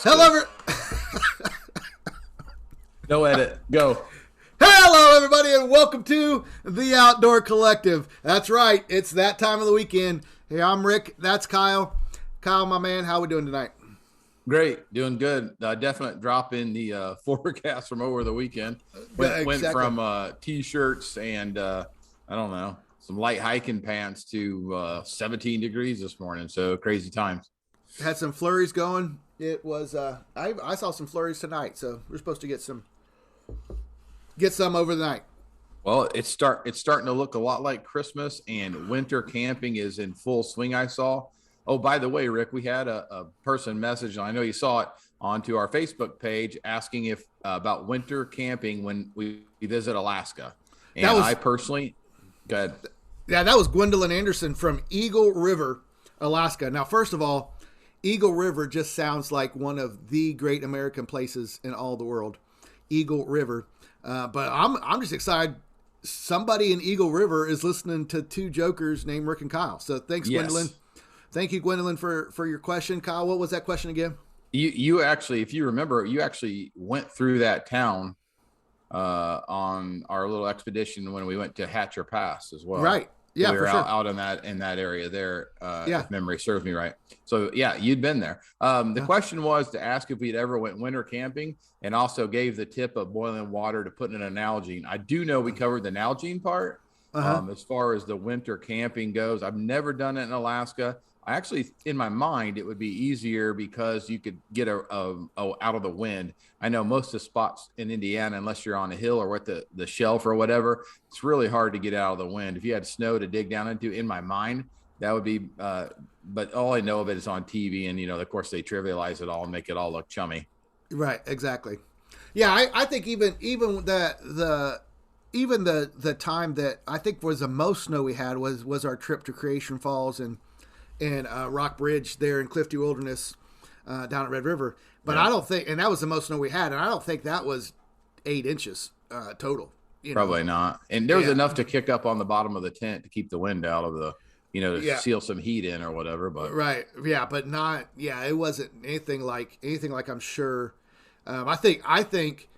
Hello, No edit. Go. Hello, everybody, and welcome to the Outdoor Collective. That's right, it's that time of the weekend. Hey, I'm Rick. That's Kyle. Kyle, my man, how we doing tonight? Great, doing good. Definite drop in the forecast from over the weekend. Went from t-shirts and I don't know, some light hiking pants to 17 degrees this morning. So crazy times. Had some flurries going. It was I saw some flurries tonight, so we're supposed to get some over the night. Well, it's starting to look a lot like Christmas, and winter camping is in full swing. I saw. Oh, by the way, Rick, we had a person message, and I know you saw it, onto our Facebook page asking if about winter camping when we visit Alaska. And I personally, go ahead. Yeah, that was Gwendolyn Anderson from Eagle River, Alaska. Now, first of all, Eagle River just sounds like one of the great American places in all the world. Eagle River. But I'm just excited. Somebody in Eagle River is listening to two jokers named Rick and Kyle. So thanks, Yes. Gwendolyn. Thank you, Gwendolyn, for your question. Kyle, what was that question again? You actually, if you remember, you actually went through that town on our little expedition when we went to Hatcher Pass as well. Right. Yeah, we were for sure. out in that area there. If memory serves me right. So yeah, you'd been there. The question was to ask if we'd ever went winter camping, and also gave the tip of boiling water to put in an Nalgene. I do know we covered the Nalgene part. As far as the winter camping goes, I've never done it in Alaska. I actually, in my mind, it would be easier because you could get out of the wind. I know most of the spots in Indiana, unless you're on a hill or with the shelf or whatever, it's really hard to get out of the wind. If you had snow to dig down into, in my mind, that would be, but all I know of it is on TV, and, of course they trivialize it all and make it all look chummy. Right. Exactly. Yeah. I think even the time that I think was the most snow we had was our trip to Creation Falls and Rock Bridge there in Clifty Wilderness down at Red River. But I don't think, and that was the most snow we had, and I don't think that was 8 inches total. Probably not. And there was enough to kick up on the bottom of the tent to keep the wind out of the, to seal some heat in or whatever. But right, yeah, but not, it wasn't anything like I'm sure. I think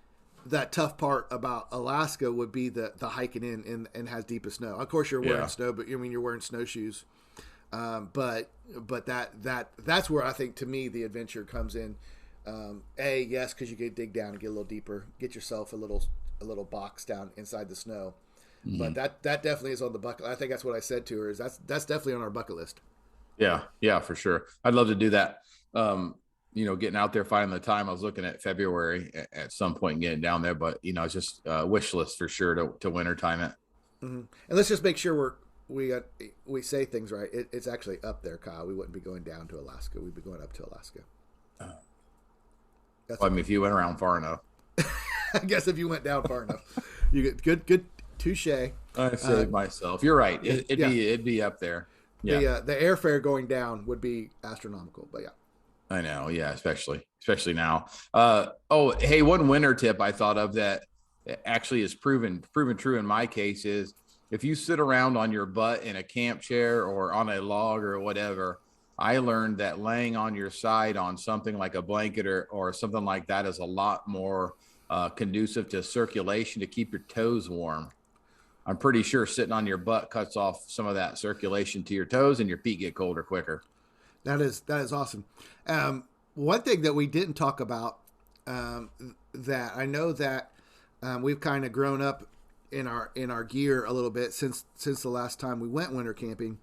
that tough part about Alaska would be the hiking in and has deepest snow. Of course, you're wearing snow, but you're wearing snowshoes. But that's where I think, to me, the adventure comes in. Yes, because you can dig down and get a little deeper, get yourself a little box down inside the snow. Mm-hmm. But that definitely is on the bucket. I think that's what I said to her, is that's definitely on our bucket list. Yeah, for sure. I'd love to do that. Getting out there, finding the time. I was looking at February at some point and getting down there, but it's just wish list for sure to winter time it. Mm-hmm. And let's just make sure we say things right. It's actually up there, Kyle. We wouldn't be going down to Alaska. We'd be going up to Alaska. If you went around far enough. I guess if you went down far enough, you get good touche. I saved myself. You're right. It'd be up there. Yeah. The airfare going down would be astronomical, but yeah. I know. Yeah. Especially now. Hey, one winter tip I thought of that actually is proven true in my case is, if you sit around on your butt in a camp chair or on a log or whatever, I learned that laying on your side on something like a blanket or something like that is a lot more conducive to circulation to keep your toes warm. I'm pretty sure sitting on your butt cuts off some of that circulation to your toes, and your feet get colder quicker. That is awesome. One thing that we didn't talk about, that I know that we've kind of grown up in our gear a little bit since the last time we went winter camping,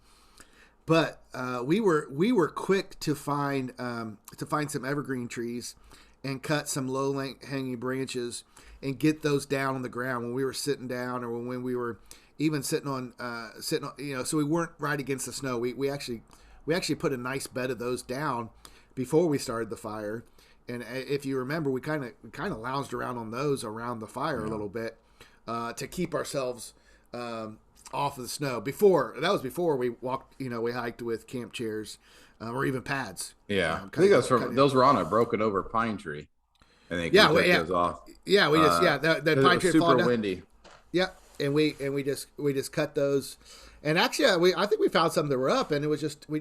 but we were quick to find some evergreen trees and cut some low hanging branches and get those down on the ground when we were sitting down, or when we were even sitting on so we weren't right against the snow. We actually put a nice bed of those down before we started the fire, and if you remember, we kind of lounged around on those around the fire a little bit. To keep ourselves off of the snow. Before we walked, we hiked with camp chairs or even pads. Yeah, I think those were on a broken over pine tree. I think we took those off. Yeah, we just that pine tree super windy. Yeah, and we just cut those. And actually, I think we found some that were up, and it was just we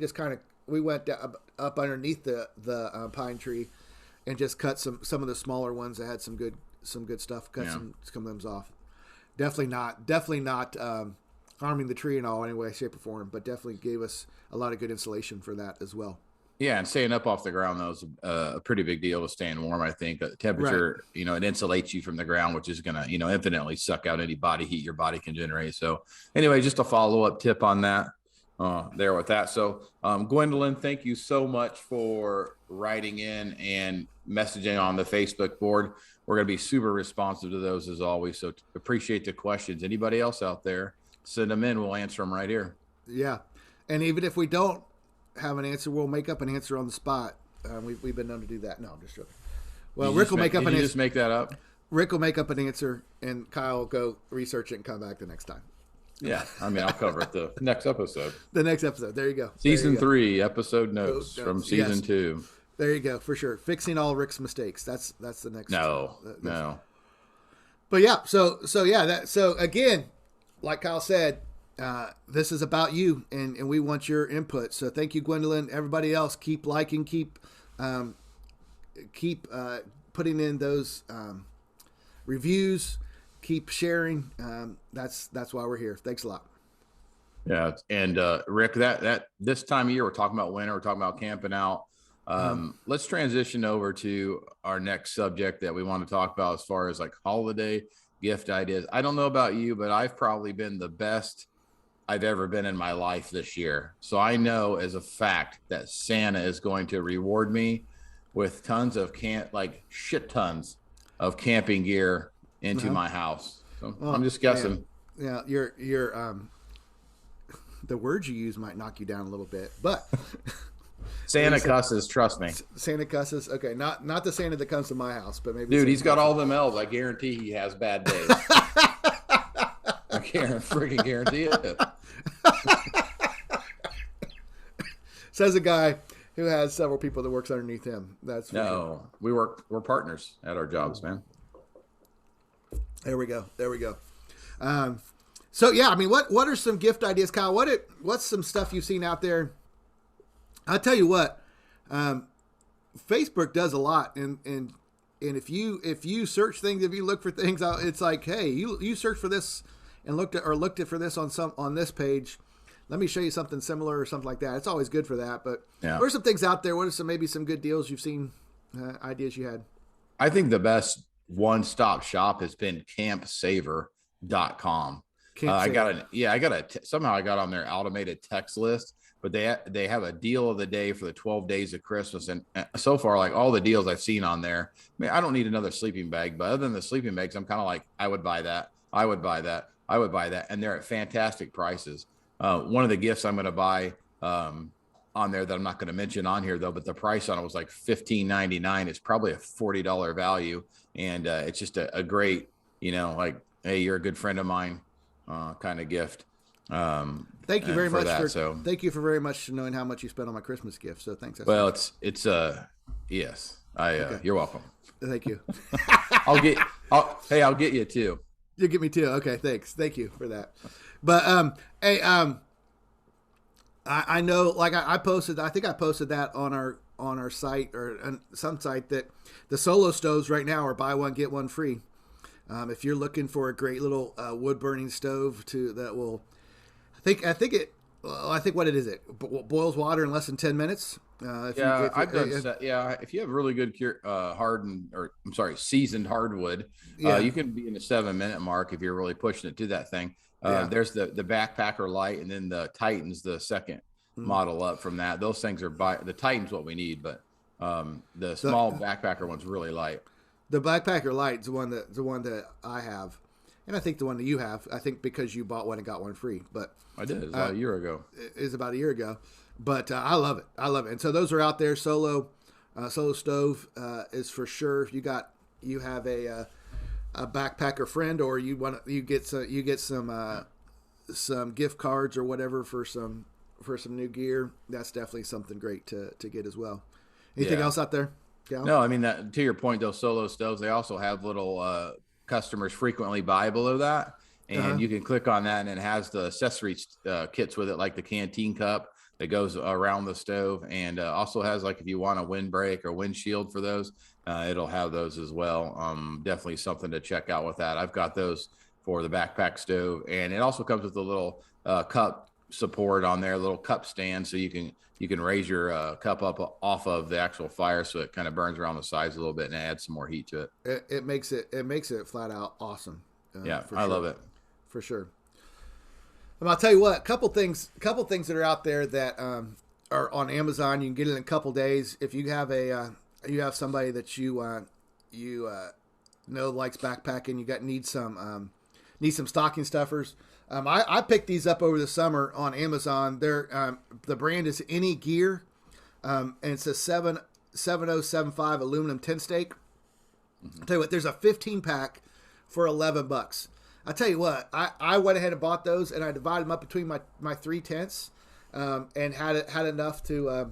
went up underneath the pine tree and just cut some of the smaller ones that had some good stuff. Cut some of them off. Definitely not harming the tree in all any way, shape, or form, but definitely gave us a lot of good insulation for that as well. Yeah, and staying up off the ground, though, is a pretty big deal with staying warm, I think. The temperature, it insulates you from the ground, which is going to, infinitely suck out any body heat your body can generate. So anyway, just a follow-up tip on that there with that. So Gwendolyn, thank you so much for writing in and messaging on the Facebook board. We're going to be super responsive to those as always. So appreciate the questions. Anybody else out there, send them in. We'll answer them right here. Yeah. And even if we don't have an answer, we'll make up an answer on the spot. We've been known to do that. No, I'm just joking. Well, Rick will make up an answer. Just make that up. Rick will make up an answer, and Kyle will go research it and come back the next time. Yeah, I mean, I'll cover it the next episode. The next episode. There you go. Season 3, episode notes from season 2. There you go, for sure. Fixing all Rick's mistakes. That's the next. No. But yeah, so again, like Kyle said, this is about you, and we want your input. So thank you, Gwendolyn. Everybody else, keep liking, keep putting in those reviews, keep sharing. That's why we're here. Thanks a lot. Yeah, and Rick, that this time of year, we're talking about winter, we're talking about camping out. Let's transition over to our next subject that we want to talk about as far as like holiday gift ideas. I don't know about you, but I've probably been the best I've ever been in my life this year. So I know as a fact that Santa is going to reward me with tons of shit tons of camping gear into my house. So I'm just guessing. Yeah, you're the words you use might knock you down a little bit, but Santa cusses, trust me. Santa cusses. Okay, not the Santa that comes to my house, but maybe. Dude, he's got all them elves. I guarantee he has bad days. I can't freaking guarantee it. Says a guy who has several people that works underneath him. That's no. Sure. We're partners at our jobs, man. There we go. So yeah, I mean, what are some gift ideas, Kyle? What's some stuff you've seen out there? I'll tell you what, Facebook does a lot, and if you search things, if you look for things out, it's like, hey, you search for this and looked at for this on this page. Let me show you something similar or something like that. It's always good for that. But What are some things out there? What are maybe some good deals you've seen? Ideas you had? I think the best one-stop shop has been campsaver.com. Somehow I got on their automated text list, but they have a deal of the day for the 12 days of Christmas. And so far, like all the deals I've seen on there, I mean, I don't need another sleeping bag, but other than the sleeping bags, I'm kind of like, I would buy that. And they're at fantastic prices. One of the gifts I'm going to buy on there that I'm not going to mention on here though, but the price on it was like $15.99. It's probably a $40 value. And it's just a great, like, hey, you're a good friend of mine kind of gift. Thank you very much thank you for very much knowing how much you spent on my Christmas gift. So thanks. Yes. You're welcome. Thank you. I'll get you too. You'll get me too. Okay. Thanks. Thank you for that. But, hey, I know, like I think I posted that on our site or on some site that the Solo stoves right now are buy one, get one free. If you're looking for a great little wood burning stove that will, I think what it is, it boils water in less than 10 minutes. If you have really good seasoned hardwood, you can be in the 7-minute mark if you're really pushing it to that thing. There's the Backpacker Light, and then the Titan's the second model up from that. Those things are the Titan's what we need, but the small Backpacker one's really light. The Backpacker Light is the one that I have, and I think the one that you have. I think because you bought one and got one free. But I did. It's about a year ago. It's about a year ago, but I love it. And so those are out there. Solo stove is for sure. If you have a backpacker friend, or you get some gift cards or whatever for some new gear, that's definitely something great to get as well. Anything else out there? Yeah. No, I mean, that, to your point, those Solo stoves, they also have little customers frequently buy below that, and you can click on that, and it has the accessory kits with it, like the canteen cup that goes around the stove, and also has, like, if you want a windbreak or windshield for those, it'll have those as well. Definitely something to check out with that. I've got those for the backpack stove, and it also comes with a little cup support on there, a little cup stand, so you can raise your cup up off of the actual fire, so it kind of burns around the sides a little bit and adds some more heat to it. It makes it flat out awesome. Yeah, I love it for sure. And I'll tell you what, a couple things that are out there that are on Amazon. You can get it in a couple days if you have somebody that you know likes backpacking. Need some stocking stuffers. I picked these up over the summer on Amazon. They're the brand is Any Gear, and it's a 7075 aluminum 10 stake. I'll tell you what, there's a 15 pack for $11. I'll tell you what, I went ahead and bought those, and I divided them up between my 3 tents, and had enough to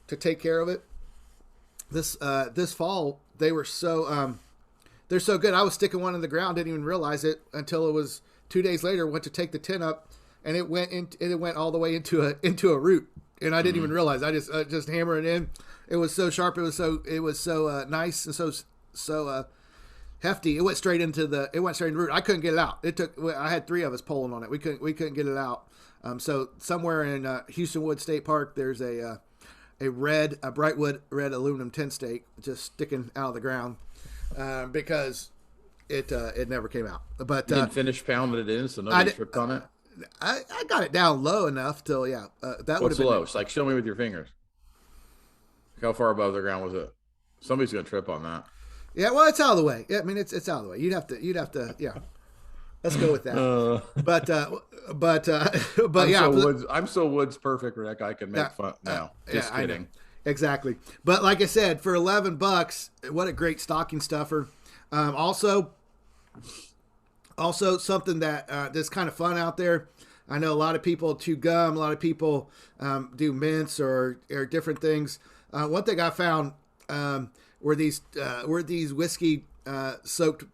take care of it. This fall they were they're so good. I was sticking one in the ground, didn't even realize it until it was 2 days later. Went to take the tent up, and it went all the way into a root, and I didn't even realize. I just hammered it in. It was so sharp. It was so nice and so hefty. It went straight into the root. I couldn't get it out. I had 3 of us pulling on it. We couldn't get it out. So somewhere in Houston Woods State Park, there's a Brightwood red aluminum 10 stake just sticking out of the ground. Because it never came out. But you didn't finish pounding it in, so nobody tripped on it. I got it down low enough till that would have been low. It's like, show me with your fingers. How far above the ground was it? Somebody's gonna trip on that. Yeah, well, it's out of the way. I mean, it's out of the way. You'd have to. Yeah, let's go with that. But I'm so Woods perfect, Rick. I can make fun now. Just kidding. Exactly. But like I said, for $11, what a great stocking stuffer. Also something that's kind of fun out there. I know a lot of people chew gum. A lot of people do mints or different things. One thing I found were these whiskey soaked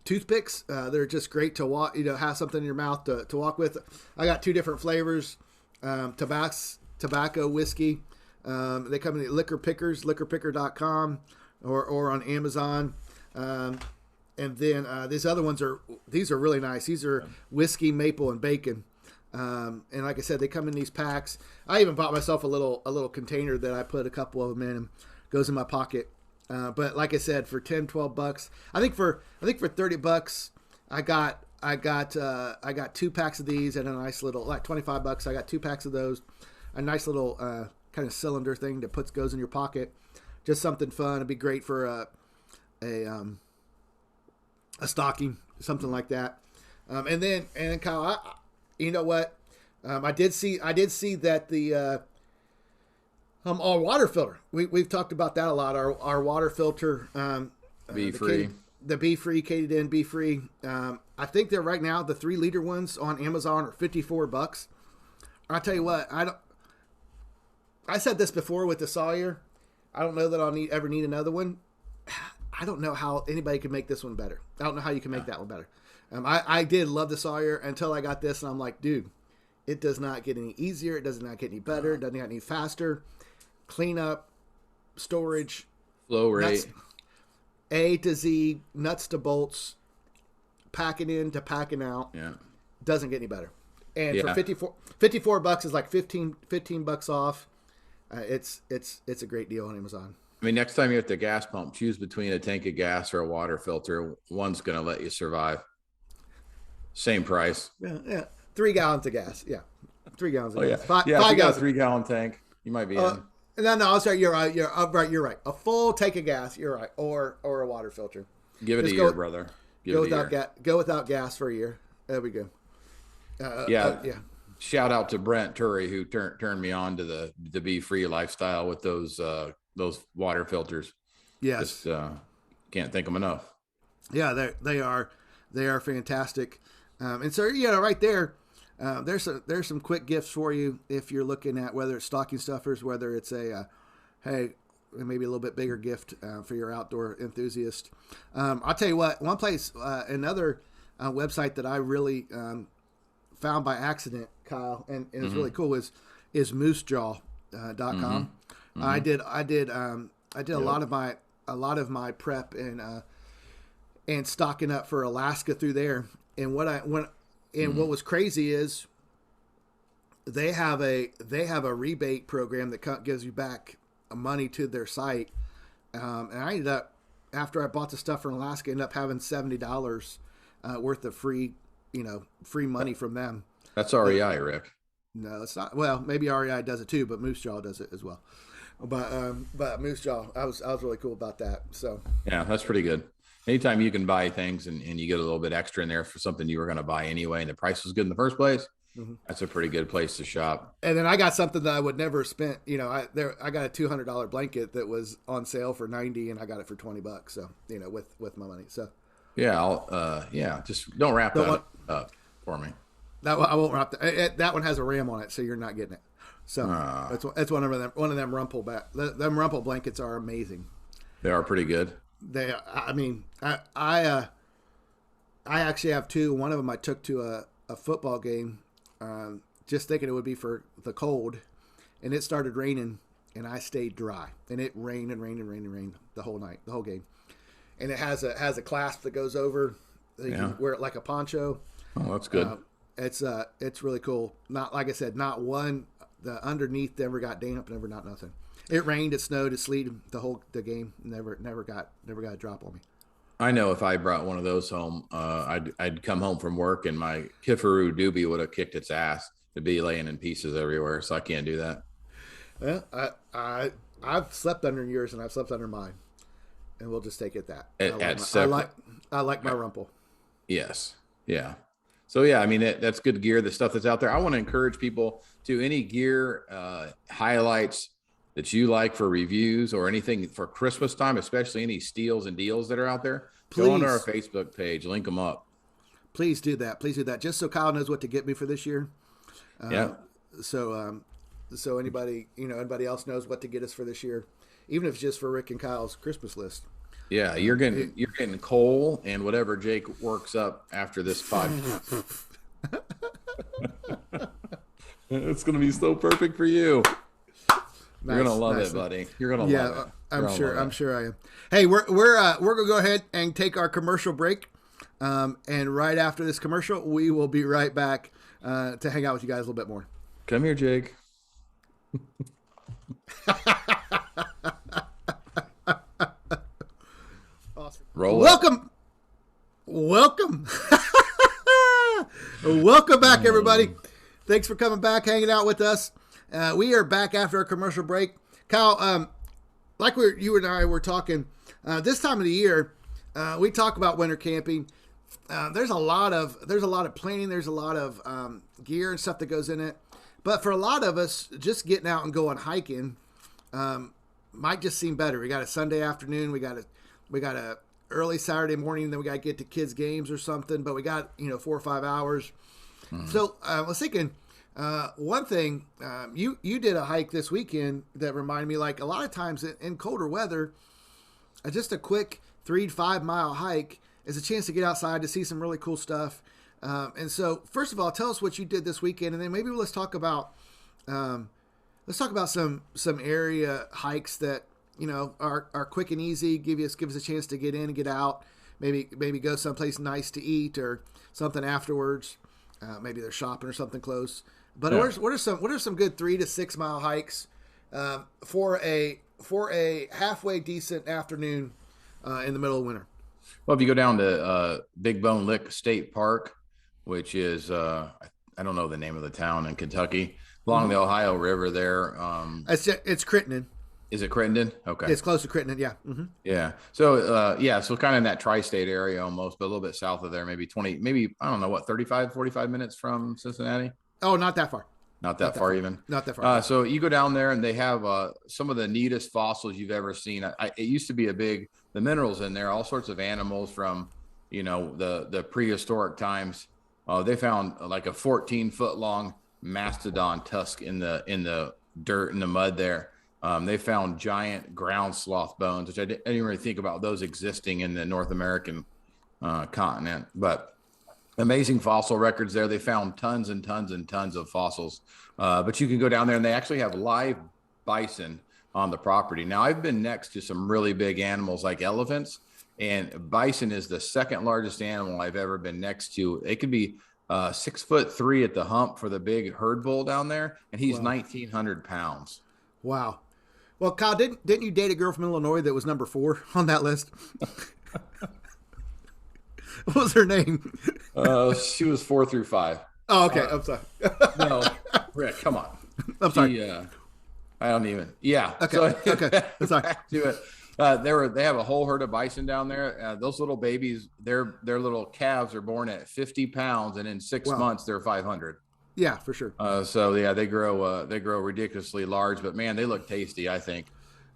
toothpicks. They're just great to have something in your mouth to walk with. I got 2 different flavors: tobacco whiskey. They come in liquor pickers, liquorpicker.com or on Amazon. And then these other ones are really nice. These are whiskey, maple, and bacon. And like I said, they come in these packs. I even bought myself a little container that I put a couple of them in, and goes in my pocket. But like I said, for $10-12, I think for $30, I got 2 packs of these and a nice little, like $25. I got 2 packs of those, a nice little kind of cylinder thing that goes in your pocket. Just something fun. It'd be great for a stocking, something like that. And then Kyle, you know what? I did see that the our water filter. We've talked about that a lot. Our water filter, Be Free, the Be Free, Katydin Be Free. I think they're right now the 3-liter ones on Amazon are $54. I'll tell you what, I said this before with the Sawyer. I don't know that I'll ever need another one. I don't know how anybody can make this one better. I don't know how you can make that one better. I did love the Sawyer until I got this, and I'm like, dude, it does not get any easier. It does not get any better. It doesn't get any faster. Cleanup, storage, flow rate, nuts, A to Z, nuts to bolts, packing in to packing out. Yeah, doesn't get any better. And for $54 is like $15 off. It's a great deal on Amazon. I mean, next time you're at the gas pump, choose between a tank of gas or a water filter. One's going to let you survive. Same price. Yeah. 3 gallons of gas. Yeah. 3 gallons of gas. Yeah. If you got a 3-gallon tank, you might be in. No, I'm sorry. You're right. You're right. A full tank of gas. You're right. Or a water filter. Give it a year, brother. Go without gas for a year. There we go. Yeah. Shout out to Brent Turry, who turned me on to the Be Free lifestyle with those water filters. Yes. Just, can't thank them enough. Yeah, they are fantastic. And so right there, there's some quick gifts for you if you're looking at whether it's stocking stuffers, whether it's maybe a little bit bigger gift for your outdoor enthusiast. I'll tell you what, one place, another website that I really found by accident, Kyle, and it's really cool is moosejaw.com. I did a lot of a lot of my prep and stocking up for Alaska through there. And what was crazy is they have a rebate program that gives you back money to their site. And I ended up, after I bought the stuff from Alaska, ended up having $70 worth of free money from them. That's REI, Rick. No, it's not. Well, maybe REI does it too, but Moose Jaw does it as well. But Moose Jaw, I was really cool about that. So yeah, that's pretty good. Anytime you can buy things and you get a little bit extra in there for something you were going to buy anyway, and the price was good in the first place, that's a pretty good place to shop. And then I got something that I would never have spent. I got a $200 blanket that was on sale for $90, and I got it for $20. So with my money. So yeah, just don't wrap that up for me. That I won't wrap that. That one has a ram on it, so you're not getting it. So that's one of them rumple them rumple blankets are amazing. They are pretty good. I mean, I actually have two. One of them I took to a football game, just thinking it would be for the cold, and it started raining, and I stayed dry, and it rained and rained and rained and rained the whole night, the whole game, and it has a clasp that goes over. You can wear it like a poncho. Oh, that's good. It's really cool. Not like I said, not one. The underneath never got damp, never not nothing. It rained, it snowed, it sleeted the game. Never got a drop on me. I know if I brought one of those home, I'd come home from work and my Kifferoo doobie would have kicked its ass. It'd be laying in pieces everywhere, so I can't do that. Yeah, I've slept under yours and I've slept under mine, and we'll just take it that. I like my rumple. Yes, yeah. So yeah, I mean that's good gear. The stuff that's out there. I want to encourage people to any gear highlights that you like for reviews or anything for Christmas time, especially any steals and deals that are out there. Please. Go on our Facebook page, link them up. Please do that. Please do that. Just so Kyle knows what to get me for this year. Yeah. So anybody else knows what to get us for this year, even if it's just for Rick and Kyle's Christmas list. Yeah, you're getting coal and whatever Jake works up after this podcast. It's going to be so perfect for you. You're gonna love it, buddy. You're gonna love it. I'm sure I am. Hey, we're gonna go ahead and take our commercial break, and right after this commercial, we will be right back to hang out with you guys a little bit more. Come here, Jake. Awesome. Welcome. Welcome back, everybody. Thanks for coming back, hanging out with us. We are back after a commercial break. Kyle, like you and I were talking, this time of the year, we talk about winter camping. There's a lot of planning. There's a lot of gear and stuff that goes in it. But for a lot of us, just getting out and going hiking might just seem better. We got a Sunday afternoon. We got a early Saturday morning. Then we got to get to kids' games or something. But we got 4 or 5 hours. Mm-hmm. So I was thinking. One thing, you did a hike this weekend that reminded me, like a lot of times in colder weather, just a quick 3 to 5 mile hike is a chance to get outside to see some really cool stuff. And so first of all, tell us what you did this weekend, and then maybe let's talk about some area hikes that, are quick and easy, give us a chance to get in and get out, maybe go someplace nice to eat or something afterwards. Maybe they're shopping or something close. But what are some good 3 to 6 mile hikes for a halfway decent afternoon in the middle of winter? Well, if you go down to Big Bone Lick State Park, which is I don't know the name of the town in Kentucky, along the Ohio River there. It's Crittenden. Is it Crittenden? Okay. It's close to Crittenden, yeah. Mm-hmm. Yeah. So, so kind of in that tri-state area almost, but a little bit south of there, maybe 35, 45 minutes from Cincinnati? Oh, not that far. Not that far even. Not that far. So you go down there and they have some of the neatest fossils you've ever seen. It used to be the minerals in there, all sorts of animals from, the prehistoric times. They found like a 14-foot long mastodon tusk in the dirt and the mud there. They found giant ground sloth bones, which I didn't really think about those existing in the North American continent, but amazing fossil records there. They found tons and tons and tons of fossils, but you can go down there and they actually have live bison on the property. Now, I've been next to some really big animals like elephants, and bison is the second largest animal I've ever been next to. It could be 6'3" at the hump for the big herd bull down there, and he's 1,900 pounds. Wow. Well, Kyle, didn't you date a girl from Illinois that was number 4 on that list? What was her name? She was 4 through 5. Oh, okay. I'm sorry. No, Rick, come on. I'm sorry. I don't even. Yeah. Okay. So, Okay. I'm sorry. Back to it. They have a whole herd of bison down there. Those little babies, their little calves are born at 50 pounds, and in 6 months they're 500. Yeah, for sure. So yeah, they grow ridiculously large, but man, they look tasty, I think.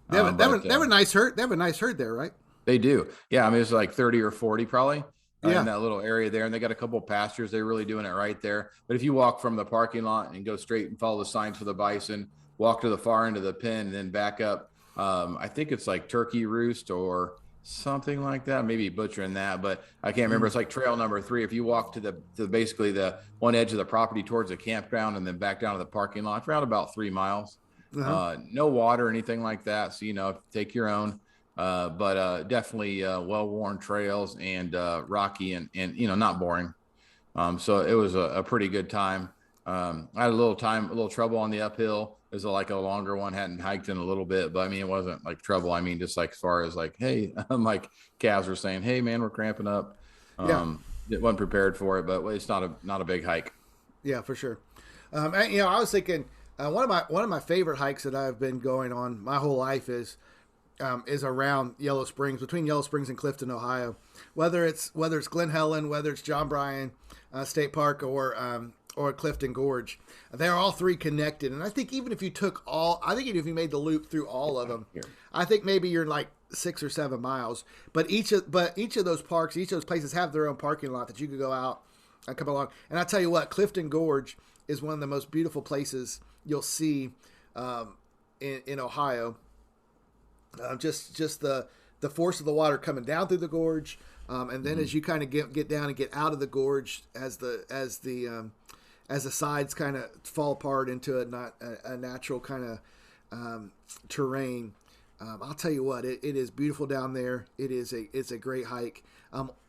They have a nice herd. They have a nice herd there, right? They do. Yeah, I mean it's like 30 or 40 probably in that little area there, and they got a couple of pastures. They're really doing it right there. But if you walk from the parking lot and go straight and follow the signs for the bison, walk to the far end of the pen, and then back up. I think it's like Turkey Roost or something like that. Maybe butchering that, but I can't remember. It's like trail number 3. If you walk to basically the one edge of the property towards the campground and then back down to the parking lot, it's around about 3 miles. No water or anything like that. So, take your own, but definitely well-worn trails and rocky and not boring. So it was a pretty good time. I had a little trouble on the uphill. It was like a longer one, hadn't hiked in a little bit, but I mean, it wasn't like trouble. I mean, just like as far as like, hey, like calves were saying, hey man, we're cramping up. It wasn't prepared for it, but it's not a big hike. Yeah, for sure. I was thinking one of my favorite hikes that I've been going on my whole life is around Yellow Springs, between Yellow Springs and Clifton, Ohio. Whether it's Glen Helen, whether it's John Bryan State Park, or Clifton Gorge, they're all 3 connected. And I think even if you if you made the loop through all of them, I think maybe you're like 6 or 7 miles. But each of those parks, each of those places have their own parking lot that you could go out and come along. And I tell you what, Clifton Gorge is one of the most beautiful places you'll see in Ohio. Just the force of the water coming down through the gorge, and then as you kind of get down and get out of the gorge, as the sides kind of fall apart into a natural kind of terrain. I'll tell you what, it is beautiful down there. It's a great hike.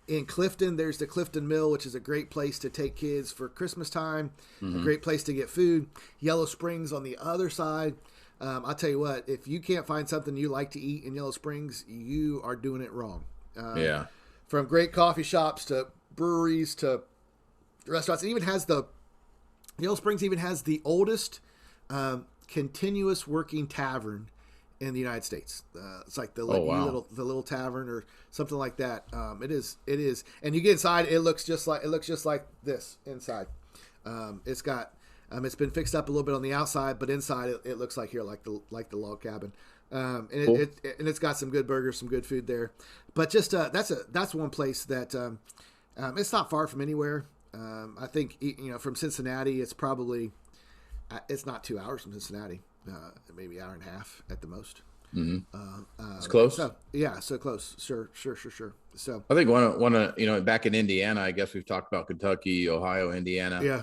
In Clifton, there's the Clifton Mill, which is a great place to take kids for Christmas time. A great place to get food. Yellow Springs on the other side. I'll tell you what, if you can't find something you like to eat in Yellow Springs, you are doing it wrong. From great coffee shops to breweries to restaurants. Yellow Springs even has the oldest continuous working tavern in the United States. It's like the little tavern or something like that. It is, and you get inside, it looks just like this inside. It's been fixed up a little bit on the outside, but inside it looks like the log cabin. And it's got some good burgers, some good food there. But just that's one place that it's not far from anywhere. I think from Cincinnati, it's not 2 hours from Cincinnati, maybe an hour and a half at the most. It's close. So close. Sure. So I think one of back in Indiana, I guess we've talked about Kentucky, Ohio, Indiana. Yeah.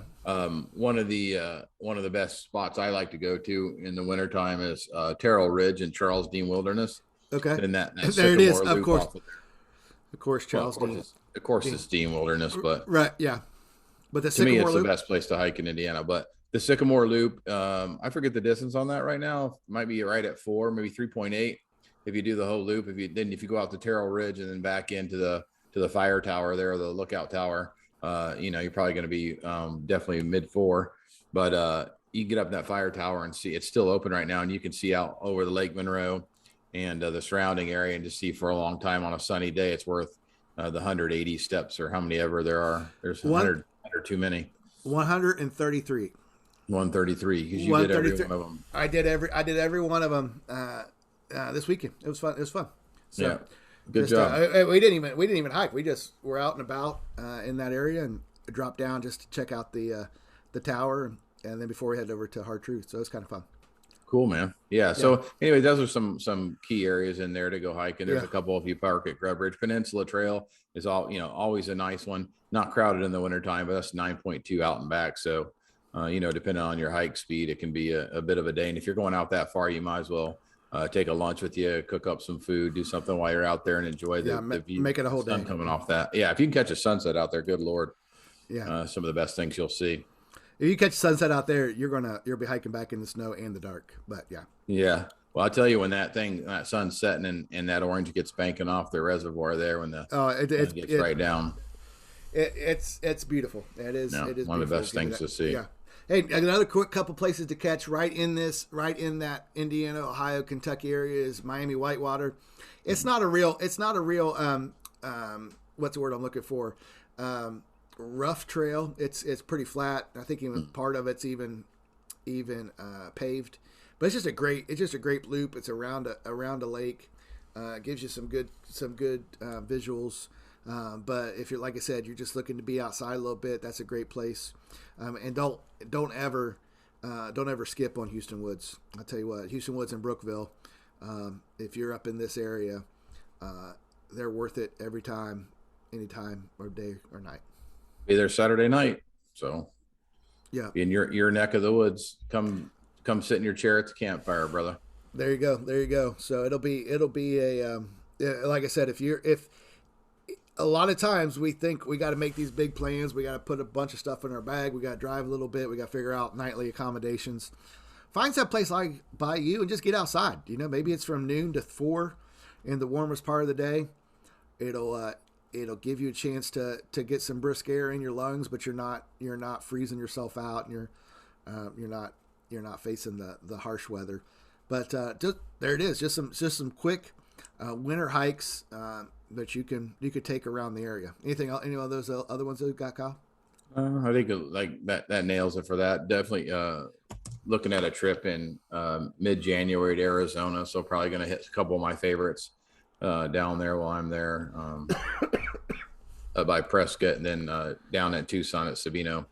One of the best spots I like to go to in the wintertime is Terrell Ridge and Charles Dean Wilderness. Okay. And that there it is. Of course, Charles Dean. Of course, it's Dean Wilderness, but right, yeah. But the to me, it's Sycamore Loop, the best place to hike in Indiana. But the Sycamore Loop, I forget the distance on that right now. It might be right at 4, maybe 3.8. If you do the whole loop, if you go out to Terrell Ridge and then back into the fire tower there, the lookout tower, you're probably going to be definitely mid-4. But you can get up in that fire tower and see it's still open right now, and you can see out over the Lake Monroe and the surrounding area, and just see for a long time on a sunny day. It's worth the 180 steps or how many ever there are. There's 100 too many. 133. 133 because you did every one of them. I did every one of them this weekend. It was fun. So, yeah, good job. We didn't even hike. We just were out and about in that area and dropped down just to check out the tower, and then before we headed over to Hard Truth. So it was kind of fun. Cool, man. Yeah. So anyway, those are some key areas in there to go hiking. There's a couple if you park at Grub Ridge Peninsula Trail is always a nice one. Not crowded in the wintertime, but that's 9.2 out and back. So, depending on your hike speed, it can be a bit of a day. And if you're going out that far, you might as well take a lunch with you, cook up some food, do something while you're out there and enjoy the view. Make it a whole sun day coming off that. Yeah. If you can catch a sunset out there, good Lord. Yeah. Some of the best things you'll see. If you catch sunset out there, you'll be hiking back in the snow and the dark, but yeah. Yeah. Well, I'll tell you, when that sun's setting and that orange gets banking off the reservoir there, when the it gets right down. It's beautiful. It is. Yeah, it is one of the best things to see. Yeah. Hey, another quick couple places to catch right in that Indiana, Ohio, Kentucky area is Miami Whitewater. It's not a real what's the word I'm looking for? Rough trail. It's pretty flat. I think even part of it's even paved. But it's just a great loop. It's around a lake. It gives you some good visuals. But if you're, like I said, you're just looking to be outside a little bit, that's a great place. And don't ever skip on Houston Woods. I'll tell you what, Houston Woods and Brookville, if you're up in this area, they're worth it every time, anytime, or day or night. Be there Saturday night. So yeah, in your neck of the woods, come sit in your chair at the campfire, brother. There you go. So it'll be a like I said, if a lot of times we think we got to make these big plans, we got to put a bunch of stuff in our bag, we got to drive a little bit, we got to figure out nightly accommodations. Find some place like by you and just get outside. Maybe it's from noon to 4 in the warmest part of the day. It'll give you a chance to get some brisk air in your lungs, but you're not freezing yourself out, and you're not facing the harsh weather. But just there it is, just some quick winter hikes that you could take around the area. Any of those other ones that we've got, Kyle? I think like that nails it for that. Definitely looking at a trip in mid-January to Arizona, so probably going to hit a couple of my favorites down there while I'm there by Prescott, and then down at Tucson at Sabino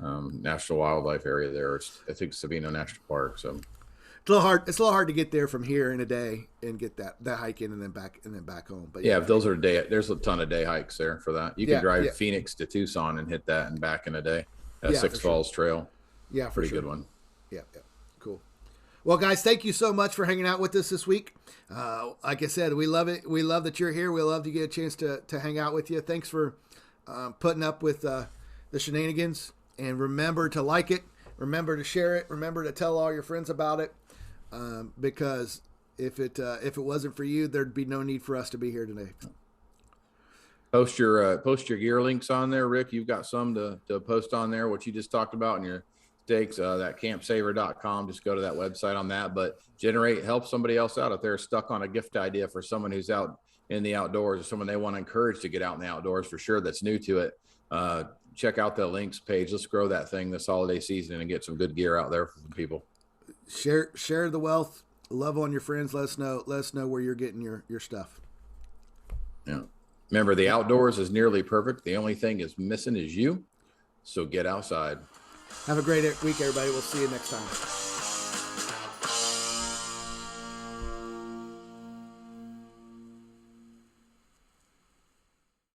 National Wildlife Area there. I think Sabino National Park. So it's a little hard to get there from here in a day and get that hike in and then back home. But yeah, if those are there's a ton of day hikes there for that. You can drive Phoenix to Tucson and hit that and back in a day. Six Falls Trail. Yeah, pretty good one. Yeah, cool. Well, guys, thank you so much for hanging out with us this week. Like I said, we love it. We love that you're here. We love to get a chance to hang out with you. Thanks for putting up with the shenanigans. And remember to like it. Remember to share it. Remember to tell all your friends about it. Because if it wasn't for you, there'd be no need for us to be here today. Post your gear links on there, Rick. You've got some to post on there, what you just talked about in your stakes, that campsaver.com. Just go to that website on that, but help somebody else out if they're stuck on a gift idea for someone who's out in the outdoors, or someone they want to encourage to get out in the outdoors for sure, that's new to it. Check out the links page. Let's grow that thing this holiday season and get some good gear out there for some people. Share the wealth, love on your friends. Let us know where you're getting your stuff. Yeah. Remember, the outdoors is nearly perfect. The only thing is missing is you. So get outside. Have a great week, everybody. We'll see you next time.